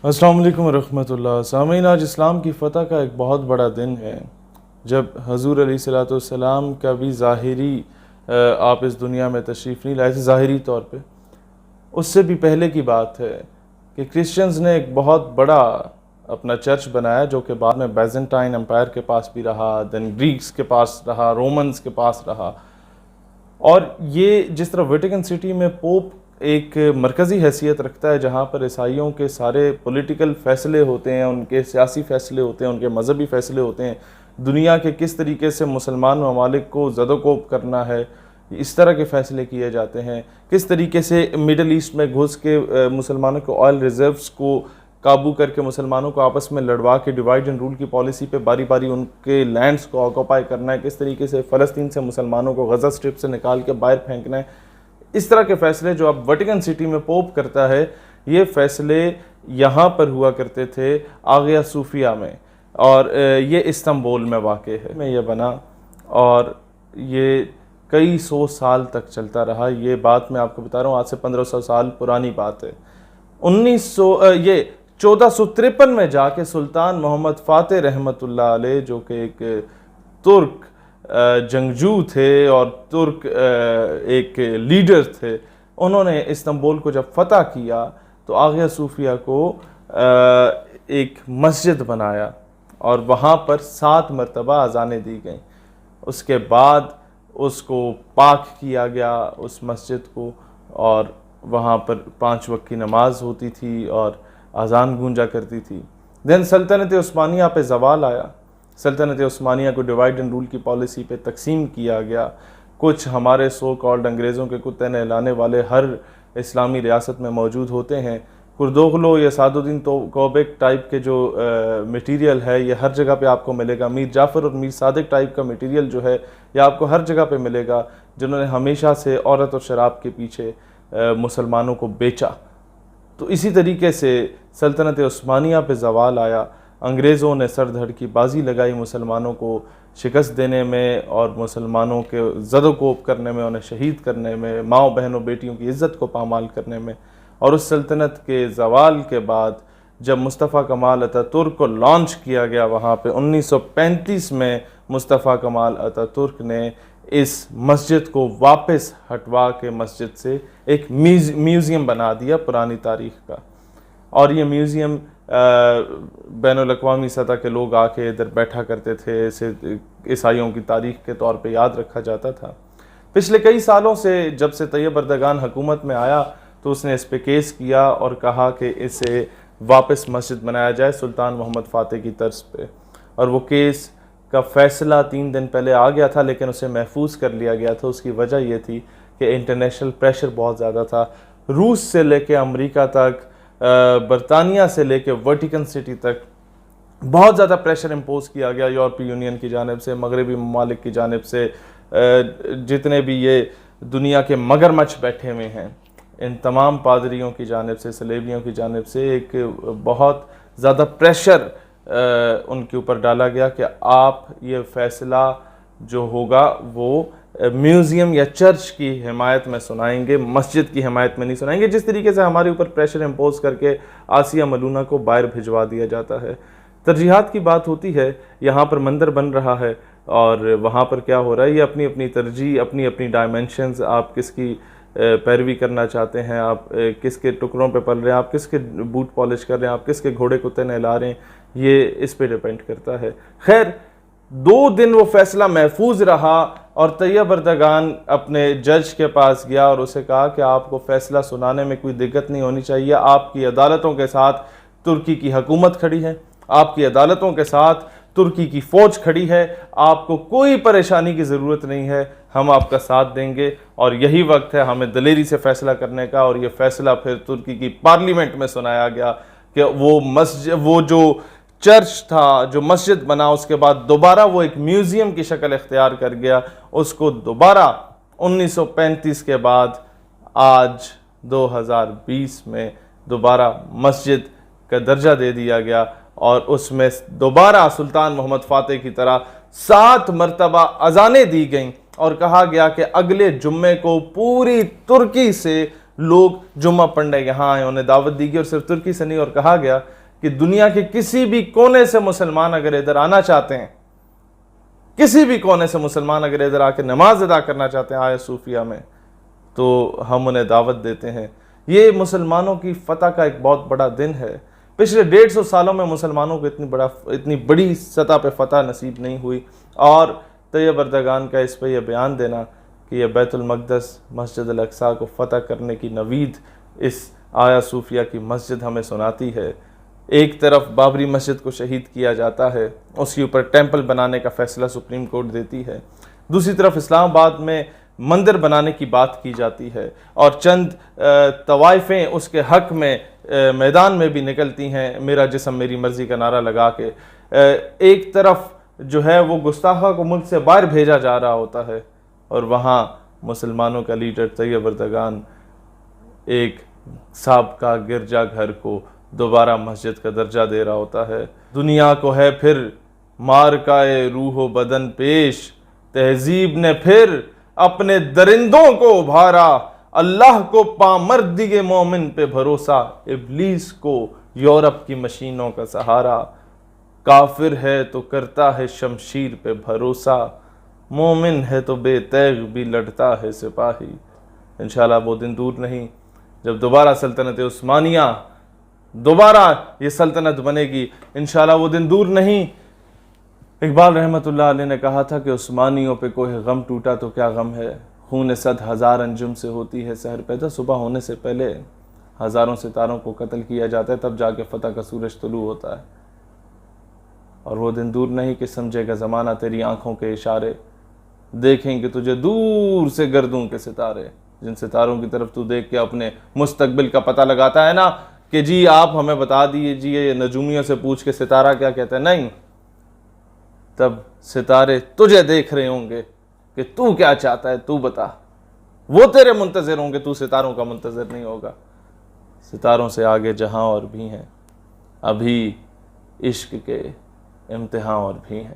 अस्सलाम वालेकुम रहमतुल्लाह। सामीन, आज इस्लाम की फ़तह का एक बहुत बड़ा दिन है, जब हजूर अलैहिस्सलाम का भी ज़ाहिरी आप इस दुनिया में तशरीफ़ नहीं लाए थे, ज़ाहिरी तौर पे। उससे भी पहले की बात है कि क्रिश्चियंस ने एक बहुत बड़ा अपना चर्च बनाया, जो कि बाद में बैजेंटाइन एम्पायर के पास भी रहा, देन ग्रीक्स के पास रहा, रोमन्स के पास रहा। और ये जिस तरह वेटिकन सिटी में पोप एक मरकज़ी हैसियत रखता है, जहाँ पर ईसाइयों के सारे पॉलिटिकल फ़ैसले होते हैं, उनके सियासी फ़ैसले होते हैं, उनके मजहबी फ़ैसले होते हैं, दुनिया के किस तरीके से मुसलमान ममालिक को ज़दोकोब करना है, इस तरह के फ़ैसले किए जाते हैं। किस तरीके से मिडल ईस्ट में घुस के मुसलमानों के ऑयल रिज़र्व्स को काबू करके मुसलमानों को आपस में लड़वा के डिवाइड एंड रूल की पॉलिसी पे बारी बारी उनके लैंड्स को ऑक्यूपाई करना है, किस तरीके से फ़लस्तीन से मुसलमानों को गज़ा स्ट्रिप से निकाल के बाहर फेंकना है। इस तरह के फ़ैसले जो अब वेटिकन सिटी में पोप करता है, ये फ़ैसले यहाँ पर हुआ करते थे आगिया सूफिया में, और ये इस्तांबुल में वाक़ है में ये बना, और ये कई सौ साल तक चलता रहा। ये बात मैं आपको बता रहा हूँ, आज से 1500 साल पुरानी बात है। 1453 में जाके सुल्तान मोहम्मद फ़ातिह रहमतुल्लाह अलैह, जो कि एक तुर्क जंगजू थे और तुर्क एक लीडर थे, उन्होंने इस्तांबुल को जब फ़तह किया तो आगिया सूफिया को एक मस्जिद बनाया, और वहाँ पर 7 मरतबा अज़ानें दी गईं। उसके बाद उसको पाक किया गया उस मस्जिद को, और वहाँ पर 5 वक्त की नमाज होती थी और अज़ान गूंजा करती थी। देन सल्तनत उस्मानिया पे ज़वाल आया। सल्तनत उस्मानिया को डिवाइड एंड रूल की पॉलिसी पे तकसीम किया गया। कुछ हमारे सो कॉल्ड अंग्रेज़ों के कुत्ते नहलाने वाले हर इस्लामी रियासत में मौजूद होते हैं। कुर्दोगलो या सादुद्दीन तो कौबेक टाइप के जो मटीरियल है, ये हर जगह पे आपको मिलेगा। मीर जाफ़र और मीर सादिक टाइप का मटीरियल जो है, ये आपको हर जगह पे मिलेगा, जिन्होंने हमेशा से औरत और शराब के पीछे मुसलमानों को बेचा। तो इसी तरीके से सल्तनत उस्मानिया पे ज़वाल आया। अंग्रेज़ों ने सर धड़ की बाजी लगाई मुसलमानों को शिकस्त देने में और मुसलमानों के ज़दोकोब करने में, उन्हें शहीद करने में, माओ बहनों बेटियों की इज़्ज़त को पामाल करने में। और उस सल्तनत के ज़वाल के बाद जब मुस्तफ़ा कमाल अतातुर्क को लॉन्च किया गया, वहाँ पे 1935 में मुस्तफ़ा कमाल अतातुर्क ने इस मस्जिद को वापस हटवा के मस्जिद से एक म्यूज़ियम बना दिया पुरानी तारीख़ का। और ये म्यूज़ियम बैनुल अक़वामी सतह के लोग आके इधर बैठा करते थे, इसे ईसाइयों की तारीख़ के तौर पे याद रखा जाता था। पिछले कई सालों से जब से तैयब अर्दगान हुकूमत में आया, तो उसने इस पे केस किया और कहा कि इसे वापस मस्जिद बनाया जाए सुल्तान मोहम्मद फ़ातिह की तर्ज पे। और वो केस का फ़ैसला 3 दिन पहले आ गया था, लेकिन उसे महफूज कर लिया गया था। उसकी वजह ये थी कि इंटरनेशनल प्रेशर बहुत ज़्यादा था। रूस से लेके अमेरिका तक, बरतानिया से लेके वेटिकन सिटी तक बहुत ज़्यादा प्रेशर इम्पोज किया गया यूरोपीय यूनियन की जानिब से, मगरबी ममालिक की जानिब से, जितने भी ये दुनिया के मगरमच्छ बैठे हुए हैं, इन तमाम पादरियों की जानिब से, सलेबियों की जानिब से एक बहुत ज़्यादा प्रेशर उनके ऊपर डाला गया कि आप ये फ़ैसला जो होगा वो म्यूज़ियम या चर्च की हिमायत में सुनाएंगे, मस्जिद की हिमायत में नहीं सुनाएंगे। जिस तरीके से हमारे ऊपर प्रेशर इम्पोज करके आसिया मलूना को बाहर भिजवा दिया जाता है। तरजीहात की बात होती है, यहाँ पर मंदिर बन रहा है और वहाँ पर क्या हो रहा है, ये अपनी अपनी तरजीह, अपनी अपनी डायमेंशंस, आप किसकी पैरवी करना चाहते हैं, आप किसके टुकड़ों पे पल रहे हैं, आप किसके बूट पॉलिश कर रहे हैं, आप किसके घोड़े कुत्ते नहला रहे हैं, ये इस पे डिपेंड करता है। खैर, 2 दिन वो फैसला महफूज रहा और तैयब अर्दगान अपने जज के पास गया और उसे कहा कि आपको फैसला सुनाने में कोई दिक्कत नहीं होनी चाहिए। आपकी अदालतों के साथ तुर्की की हुकूमत खड़ी है, आपकी अदालतों के साथ तुर्की की फ़ौज खड़ी है, आपको कोई परेशानी की ज़रूरत नहीं है, हम आपका साथ देंगे। और यही वक्त है हमें दलेरी से फ़ैसला करने का। और ये फ़ैसला फिर तुर्की की पार्लियामेंट में सुनाया गया कि वो जो चर्च था, जो मस्जिद बना, उसके बाद दोबारा वो एक म्यूज़ियम की शक्ल इख्तियार कर गया। उसको दोबारा 1935 के बाद आज 2020 में दोबारा मस्जिद का दर्जा दे दिया गया और उसमें दोबारा सुल्तान मोहम्मद फ़ातिह की तरह 7 मरतबा अज़ानें दी गईं और कहा गया कि अगले जुम्मे को पूरी तुर्की से लोग जुम्मा पढ़ने यहाँ आए, उन्हें दावत दी गई और सिर्फ तुर्की से नहीं, और कहा गया कि दुनिया के किसी भी कोने से मुसलमान अगर इधर आना चाहते हैं, किसी भी कोने से मुसलमान अगर इधर आकर नमाज अदा करना चाहते हैं आया सूफिया में, तो हम उन्हें दावत देते हैं। ये मुसलमानों की फतह का एक बहुत बड़ा दिन है। पिछले 150 सालों में मुसलमानों को इतनी बड़ी सतह पे फतह नसीब नहीं हुई, और तैयब अर्दगान का इस पर यह बयान देना कि यह बैतुल मक़दस मस्जिद अल अक़सा को फ़तह करने की नवीद इस आया सूफिया की मस्जिद हमें सुनाती है। एक तरफ बाबरी मस्जिद को शहीद किया जाता है, उसके ऊपर टेंपल बनाने का फ़ैसला सुप्रीम कोर्ट देती है, दूसरी तरफ इस्लामाबाद में मंदिर बनाने की बात की जाती है, और चंद तवाइफ़ें उसके हक़ में मैदान में भी निकलती हैं, मेरा जिस्म मेरी मर्ज़ी का नारा लगा के। एक तरफ जो है वो गुस्ताखा को मुल्क से बाहर भेजा जा रहा होता है, और वहाँ मुसलमानों का लीडर तैयब अर्दगान एक साबका गिरजा घर को दोबारा मस्जिद का दर्जा दे रहा होता है। दुनिया को है फिर मारकाए रूहो बदन पेश, तहजीब ने फिर अपने दरिंदों को उभारा, अल्लाह को पामर्दी मोमिन पे भरोसा, इब्लीस को यूरोप की मशीनों का सहारा, काफिर है तो करता है शमशीर पे भरोसा, मोमिन है तो बेतैग भी लड़ता है सिपाही। इंशाल्लाह वो दिन दूर नहीं जब दोबारा सल्तनत उस्मानिया, दोबारा ये सल्तनत बनेगी, इंशाल्लाह वो दिन दूर नहीं। इकबाल रहमतुल्लाह अलैह ने कहा था कि उस्मानियों पे कोई गम टूटा तो क्या गम है, खून सद हज़ार अंजुम से होती है सहर पैदा, सुबह होने से पहले हज़ारों सितारों को कत्ल किया जाता है, तब जाके फतह का सूरज तुलू होता है। और वो दिन दूर नहीं कि समझेगा ज़माना तेरी आंखों के इशारे, देखेंगे तुझे दूर से गर्दों के सितारे, जिन सितारों की तरफ तू देख के अपने मुस्तकबिल का पता लगाता है ना कि जी आप हमें बता दीजिए, नजूमियों से पूछ के सितारा क्या कहता है, नहीं, तब सितारे तुझे देख रहे होंगे कि तू क्या चाहता है, तू बता, वो तेरे मुंतज़िर होंगे, तू सितारों का मुंतज़िर नहीं होगा। सितारों से आगे जहां और भी हैं, अभी इश्क के इम्तिहान और भी हैं।